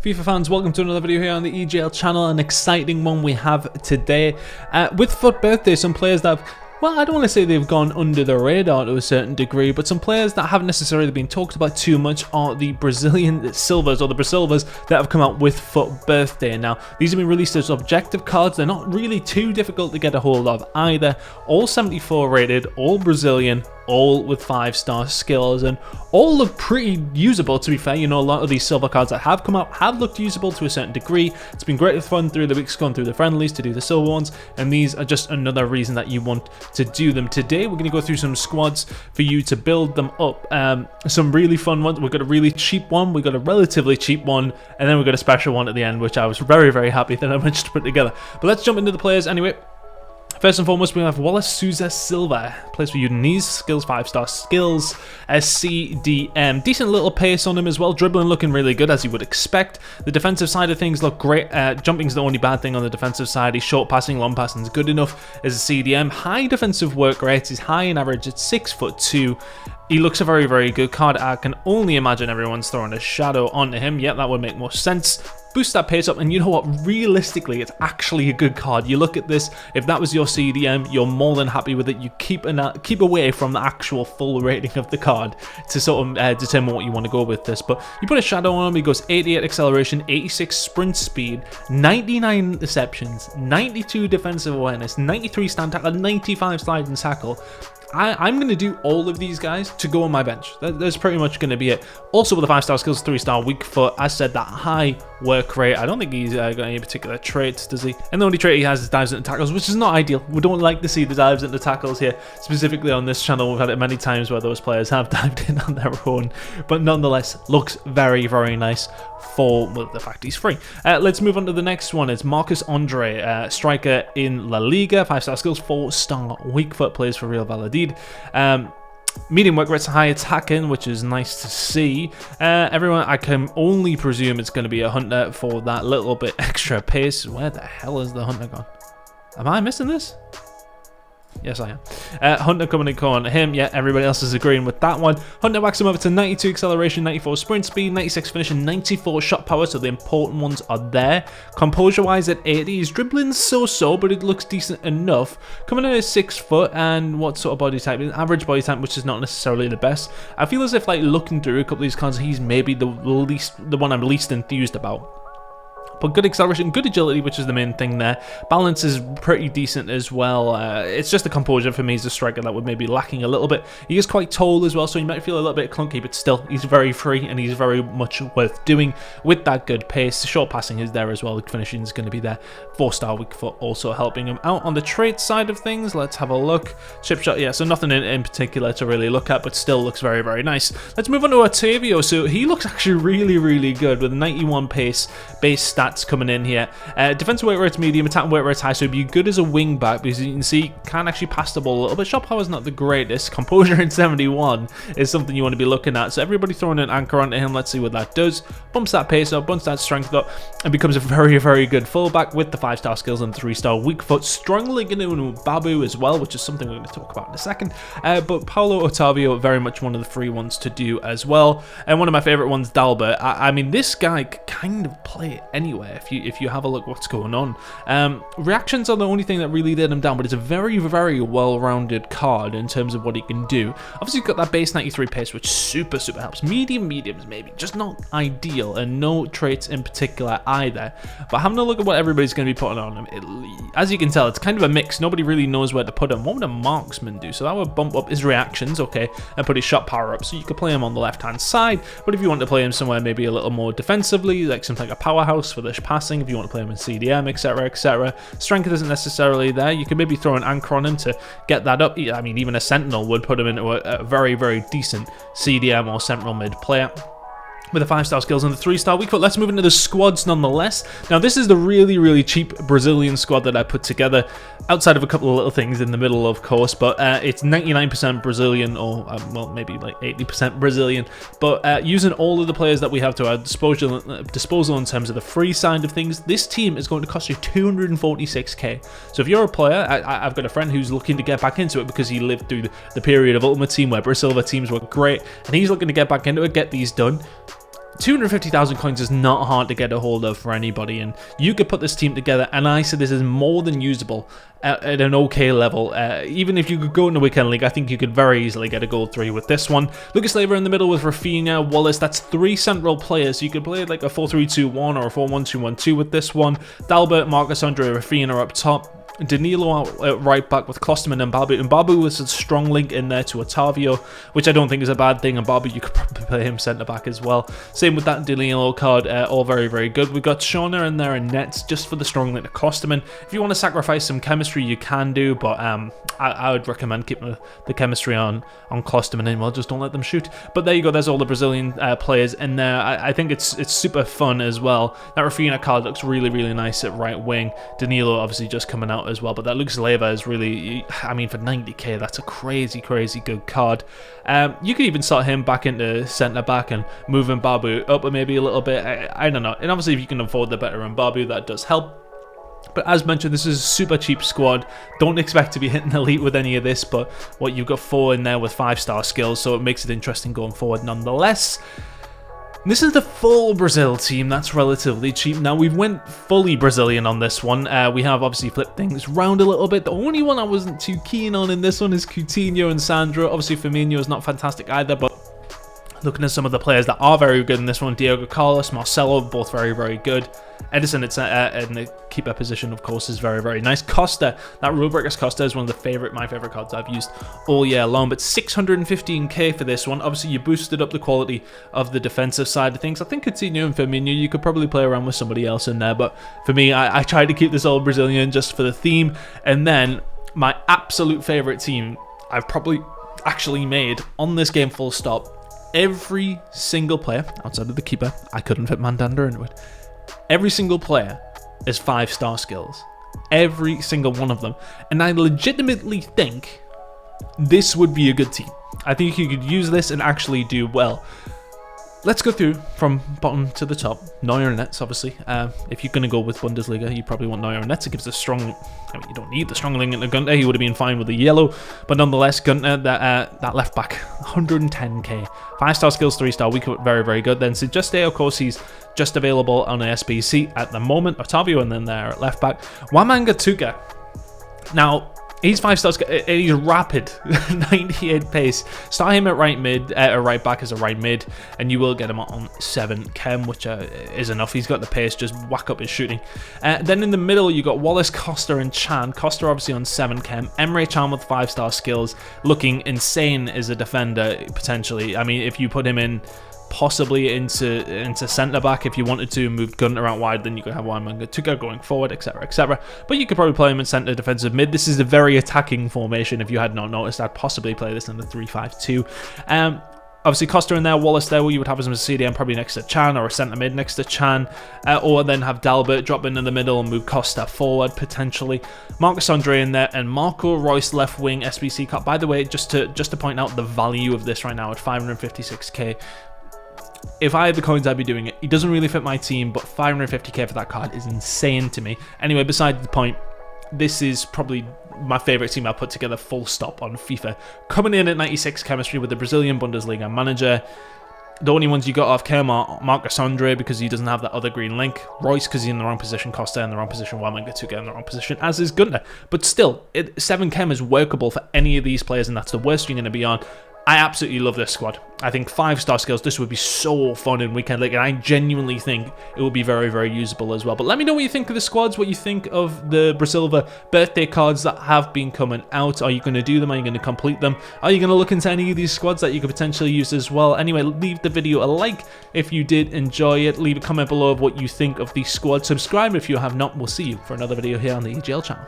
FIFA fans, welcome to another video here on the EJL channel. An exciting one we have today. With FUT Birthday, some players that have, well, I don't want to say they've gone under the radar to a certain degree, but some players that haven't necessarily been talked about too much are the Brazilian Silvers, or the BRASILVAs, that have come out with FUT Birthday. Now, these have been released as objective cards. They're not really too difficult to get a hold of either. All 74 rated, all Brazilian, all with 5-star skills, and all look pretty usable, to be fair. You know, a lot of these silver cards that have come out have looked usable to a certain degree. It's been great fun through the weeks going through the friendlies to do the silver ones, and these are just another reason that you want to do them. Today we're going to go through some squads for you to build them up. Some really fun ones. We've got a really cheap one, we've got a relatively cheap one, and then we've got a special one at the end, which I was very happy that I managed to put together. But let's jump into the players anyway. First and foremost, we have Wallace Souza Silva. Plays for Udinese, skills 5-star skills, CDM. Decent little pace on him as well. Dribbling looking really good, as you would expect. The defensive side of things look great. Jumping's the only bad thing on the defensive side. He's short passing, long passing is good enough as a CDM. High defensive work rate. He's high in average at 6'2". He looks a very good card. I can only imagine everyone's throwing a shadow onto him. Yep, that would make more sense. Boost that pace up, and you know what? Realistically, it's actually a good card. You look at this, if that was your CDM, you're more than happy with it. You keep away from the actual full rating of the card to sort of determine what you want to go with this. But you put a shadow on him, he goes 88 acceleration, 86 sprint speed, 99 interceptions, 92 defensive awareness, 93 stand tackle, 95 slide and tackle. I'm going to do all of these guys to go on my bench. That's pretty much going to be it. Also with the 5-star skills, 3-star weak foot. As said, that high work rate. I don't think he's got any particular traits, does he? And the only trait he has is dives into tackles, which is not ideal. We don't like to see the dives into tackles here. Specifically on this channel, we've had it many times where those players have dived in on their own. But nonetheless, looks very nice for, well, the fact he's free. Let's move on to the next one. It's Marcus Andre, striker in La Liga. 5-star skills, 4-star weak foot. Plays for Real Valladolid. Medium work rates, high attacking, which is nice to see. Everyone, I can only presume it's going to be a hunter for that little bit extra pace. Where the hell is the hunter gone? Am I missing this? Yes, I am. Hunter coming in corner. Him, yeah, everybody else is agreeing with that one. Hunter whacks him over to 92 acceleration, 94 sprint speed, 96 finish, and 94 shot power, so the important ones are there. Composure-wise at 80, he's dribbling so-so, but it looks decent enough. Coming in at 6 foot, and what sort of body type? Average body type, which is not necessarily the best. I feel as if, like, looking through a couple of these cards, he's maybe the one I'm least enthused about. But good acceleration, good agility, which is the main thing there. Balance is pretty decent as well. It's just the composure for me as a striker that would maybe lacking a little bit. He is quite tall as well, so you might feel a little bit clunky, but still, he's very free and he's very much worth doing with that good pace. Short passing is there as well. The finishing is going to be there. 4-star weak foot also helping him out. On the trait side of things, let's have a look. Chip shot, yeah, so nothing in particular to really look at, but still looks very nice. Let's move on to Otavio. So he looks actually really good with 91 pace, base stats coming in here. Defensive weight rate's medium, attack weight rate's high, so it'd be good as a wing back because you can see can actually pass the ball a little bit. Shot power's not the greatest. Composure in 71 is something you want to be looking at. So everybody throwing an anchor onto him. Let's see what that does. Bumps that pace up, bumps that strength up, and becomes a very good fullback with the 5-star skills and 3-star weak foot. Strongly going to Babu as well, which is something we're going to talk about in a second. But Paulo Otavio, very much one of the free ones to do as well. And one of my favorite ones, Dalbert. I mean, this guy could kind of play it anywhere if you have a look what's going on. Reactions are the only thing that really let him down, but it's a very well-rounded card in terms of what he can do. Obviously, you've got that base 93 pace, which super helps. Mediums maybe, just not ideal, and no traits in particular either. But having a look at what everybody's going to be putting on him, as you can tell, it's kind of a mix. Nobody really knows where to put him. What would a marksman do? So that would bump up his reactions, okay, and put his shot power up, so you could play him on the left-hand side. But if you want to play him somewhere maybe a little more defensively, like something like a powerhouse for the passing, if you want to play him in CDM, etc. Strength isn't necessarily there. You could maybe throw an anchor on him to get that up. I mean, even a sentinel would put him into a very decent CDM or central mid player with the 5-star skills and the 3-star weak foot. Let's move into the squads nonetheless. Now, this is the really cheap Brazilian squad that I put together, outside of a couple of little things in the middle, of course, but it's 99% Brazilian, or well, maybe like 80% Brazilian, but using all of the players that we have to our disposal in terms of the free side of things, this team is going to cost you 246k. So if you're a player, I've got a friend who's looking to get back into it because he lived through the period of Ultimate Team where BRASILVA teams were great, and he's looking to get back into it, get these done. 250,000 coins is not hard to get a hold of for anybody, and you could put this team together, and I say this is more than usable at an okay level. Even if you could go in the weekend league, I think you could very easily get a gold 3 with this one. Lucas Leiva in the middle with Rafinha, Wallace. That's 3 central players. You could play like a 4-3-2-1 or a 4-1-2-1-2 with this one. Dalbert, Marcus Andre, Rafinha are up top. Danilo out at right back with Klosterman and Babu. And Babu was a strong link in there to Otavio, which I don't think is a bad thing. And Babu, you could probably play him centre back as well. Same with that Danilo card, all very, very good. We've got Shauna in there and Nets just for the strong link to Klosterman. If you want to sacrifice some chemistry, you can do, but I would recommend keeping the chemistry on Klosterman and well, just don't let them shoot. But there you go, there's all the Brazilian players in there. I think it's super fun as well. That Rafinha card looks really, really nice at right wing. Danilo obviously just coming out as well, but that Lucas Leiva is really, I mean, for 90k, that's a crazy, crazy good card. You could even slot him back into centre back and moving Babu up maybe a little bit. I don't know. And obviously, if you can afford the better on Babu, that does help. But as mentioned, this is a super cheap squad. Don't expect to be hitting elite with any of this, but what you've got 4 in there with 5-star skills, so it makes it interesting going forward nonetheless. This is the full Brazil team. That's relatively cheap. Now, we went fully Brazilian on this one. We have obviously flipped things round a little bit. The only one I wasn't too keen on in this one is Coutinho and Sandro. Obviously, Firmino is not fantastic either, but looking at some of the players that are very good in this one, Diego Carlos, Marcelo, both very, very good. Edison in the keeper position, of course, is very, very nice. Costa, that Rulebreakers Costa is one of my favorite cards I've used all year long. But 615k for this one. Obviously, you boosted up the quality of the defensive side of things. I think Coutinho and Firmino, you could probably play around with somebody else in there. But for me, I tried to keep this all Brazilian just for the theme. And then my absolute favorite team I've probably actually made on this game full stop. Every single player, outside of the keeper, I couldn't fit Mandanda into it. Every single player is 5-star skills. Every single one of them. And I legitimately think this would be a good team. I think you could use this and actually do well. Let's go through from bottom to the top. Neuer and Nets, obviously. If you're going to go with Bundesliga, you probably want Neuer and Nets. It gives a strong... I mean, you don't need the strong link into Gunter. He would have been fine with the yellow. But nonetheless, Gunter, that left back, 110k. 5-star skills, 3-star. We could very, very good. Then Sejeste, of course, he's just available on an SBC at the moment. Otavio, and then there at left back. Wamanga Tuka. Now... he's 5-star, he's rapid, 98 pace. Start him at right mid, right back as a right mid, and you will get him on 7 chem, which is enough. He's got the pace, just whack up his shooting. Then in the middle, you got Wallace, Costa, and Chan. Costa obviously on 7 chem. Emre Can with 5-star skills, looking insane as a defender, potentially. I mean, if you put him in possibly into centre back if you wanted to move Gunter out wide, then you could have Wamanga Tuka going forward, etc, etc. But you could probably play him in centre defensive mid. This is a very attacking formation. If you had not noticed, I'd possibly play this in the 3-5-2. Obviously Costa in there, Wallace there, where you would have him as a CDM probably next to Chan, or a centre mid next to Chan, or then have Dalbert drop in the middle and move Costa forward potentially. Marcus Andre in there, and Marco Reus left wing SBC cut. By the way, just to point out the value of this right now at 556k. If I had the coins, I'd be doing it. He doesn't really fit my team, but 550k for that card is insane to me. Anyway, beside the point, this is probably my favourite team I've put together full stop on FIFA. Coming in at 96 chemistry with the Brazilian Bundesliga manager. The only ones you got off chem are Marcus Andre because he doesn't have that other green link. Royce because he's in the wrong position. Costa in the wrong position. Wamanga Tuka in the wrong position, as is Gunter. But still, 7 chem is workable for any of these players, and that's the worst you're going to be on. I absolutely love this squad. I think 5-star skills, this would be so fun in Weekend League, and I genuinely think it will be very, very usable as well. But let me know what you think of the squads, what you think of the BRASILVA birthday cards that have been coming out. Are you going to do them? Are you going to complete them? Are you going to look into any of these squads that you could potentially use as well? Anyway, leave the video a like if you did enjoy it. Leave a comment below of what you think of the squad. Subscribe if you have not. We'll see you for another video here on the EGL channel.